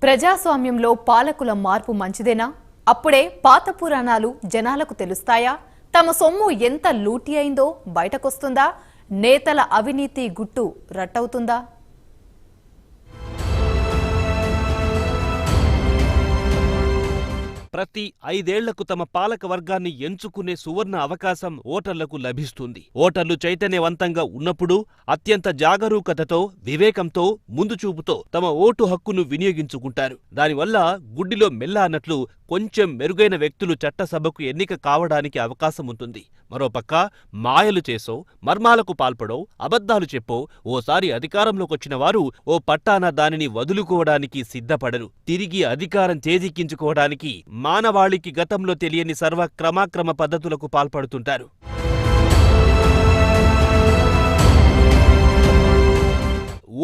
ప్రజాస్వామ్యంలో పాలకుల మార్పు మంచిదేనా? అప్పుడే పాత పురాణాలు జనాలకు తెలుస్తాయా? తమ సొమ్ము ఎంత లూటీ అయిందో బయటకొస్తుందా? నేతల అవినీతి గుట్టు రట్టవుతుందా? ప్రతి 5 ఏళ్లకు తమ పాలక వర్గాన్ని ఎంచుకునే సువర్ణ అవకాశం ఓటర్లకు లభిస్తుంది. ఓటర్లు చైతన్యవంతంగా ఉన్నప్పుడు అత్యంత జాగరూకతతో, వివేకంతో, ముందుచూపుతో తమ ఓటు హక్కును వినియోగించుకుంటారు. దానివల్ల గుడ్డిలో మెల్ల అన్నట్లు కొంచెం మెరుగైన వ్యక్తులు చట్టసభకు ఎన్నిక కావడానికి అవకాశం ఉంటుంది. మరోపక్క మాయలు చేసో, మర్మాలకు పాల్పడో, అబద్ధాలు చెప్పో ఓసారి అధికారంలోకొచ్చిన వారు ఓ పట్టాన దానిని వదులుకోవడానికి సిద్ధపడరు. తిరిగి అధికారం చేజిక్కించుకోవడానికి మానవాళికి గతంలో తెలియని సర్వక్రమాక్రమ పద్ధతులకు పాల్పడుతుంటారు.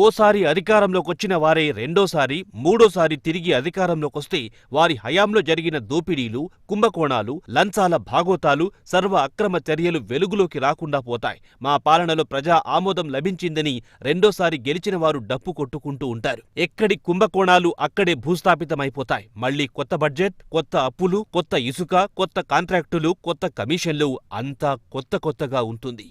ఓసారి అధికారంలోకొచ్చిన వారే రెండోసారి, మూడోసారి తిరిగి అధికారంలోకొస్తే వారి హయాంలో జరిగిన దోపిడీలు, కుంభకోణాలు, లంచాల భాగోతాలు, సర్వ అక్రమ చర్యలు వెలుగులోకి రాకుండా పోతాయి. మా పాలనలో ప్రజా ఆమోదం లభించిందని రెండోసారి గెలిచిన వారు డప్పు కొట్టుకుంటూ ఉంటారు. ఎక్కడి కుంభకోణాలు అక్కడే భూస్థాపితమైపోతాయి. మళ్లీ కొత్త బడ్జెట్, కొత్త అప్పులు, కొత్త ఇసుక, కొత్త కాంట్రాక్టులు, కొత్త కమిషన్లు, అంతా కొత్తగా ఉంటుంది.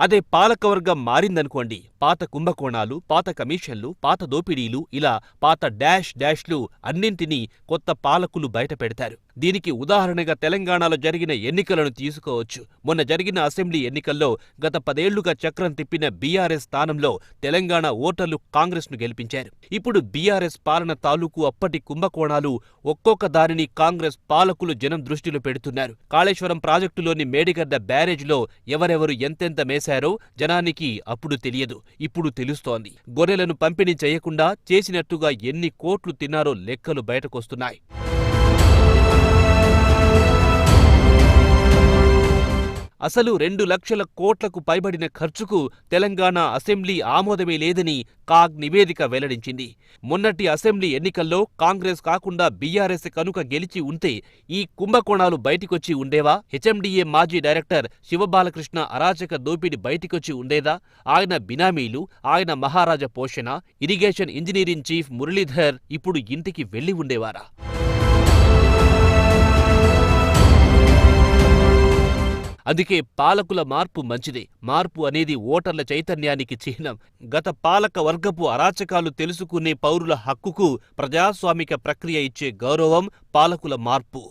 అదే పాలకవర్గం మారిందనుకోండి, పాత కుంభకోణాలు, పాత కమిషన్లు, పాత దోపిడీలు, ఇలా పాత డాష్లు అన్నింటినీ కొత్త పాలకులు బయట పెడతారు. దీనికి ఉదాహరణగా తెలంగాణలో జరిగిన ఎన్నికలను తీసుకోవచ్చు. మొన్న జరిగిన అసెంబ్లీ ఎన్నికల్లో గత 10 ఏళ్లుగా చక్రం తిప్పిన బీఆర్ఎస్ స్థానంలో తెలంగాణ ఓటర్లు కాంగ్రెస్ ను గెలిపించారు. ఇప్పుడు బీఆర్ఎస్ పాలన తాలూకు అప్పటి కుంభకోణాలు ఒక్కొక్క దానిని కాంగ్రెస్ పాలకులు జనం దృష్టిలో పెడుతున్నారు. కాళేశ్వరం ప్రాజెక్టులోని మేడిగడ్డ బ్యారేజ్లో ఎవరెవరు ఎంతెంత మేశారో జనానికి అప్పుడు తెలియదు, ఇప్పుడు తెలుస్తోంది. గొర్రెలను పంపిణీ చేయకుండా చేసినట్టుగా ఎన్ని కోట్లు తిన్నారో లెక్కలు బయటకొస్తున్నాయి. అసలు 2 లక్షల కోట్లకు పైబడిన ఖర్చుకు తెలంగాణ అసెంబ్లీ ఆమోదమే లేదని కాగ్ నివేదిక వెల్లడించింది. మొన్నటి అసెంబ్లీ ఎన్నికల్లో కాంగ్రెస్ కాకుండా బీఆర్ఎస్ కనుక గెలిచి ఉంటే ఈ కుంభకోణాలు బయటికొచ్చి ఉండేవా? హెచ్ఎండిఏ మాజీ డైరెక్టర్ శివబాలకృష్ణ అరాచక దోపిడీ బయటికొచ్చి ఉండేదా? ఆయన బినామీలు, ఆయన మహారాజా పోషణ, ఇరిగేషన్ ఇంజనీరింగ్ చీఫ్ మురళీధర్ ఇప్పుడు ఇంటికి వెళ్లి ఉండేవారా? అందుకే పాలకుల మార్పు మంచిదే. మార్పు అనేది ఓటర్ల చైతన్యానికి చిహ్నం. గత పాలక వర్గపు అరాచకాలు తెలుసుకునే పౌరుల హక్కుకు ప్రజాస్వామిక ప్రక్రియ ఇచ్చే గౌరవం పాలకుల మార్పు.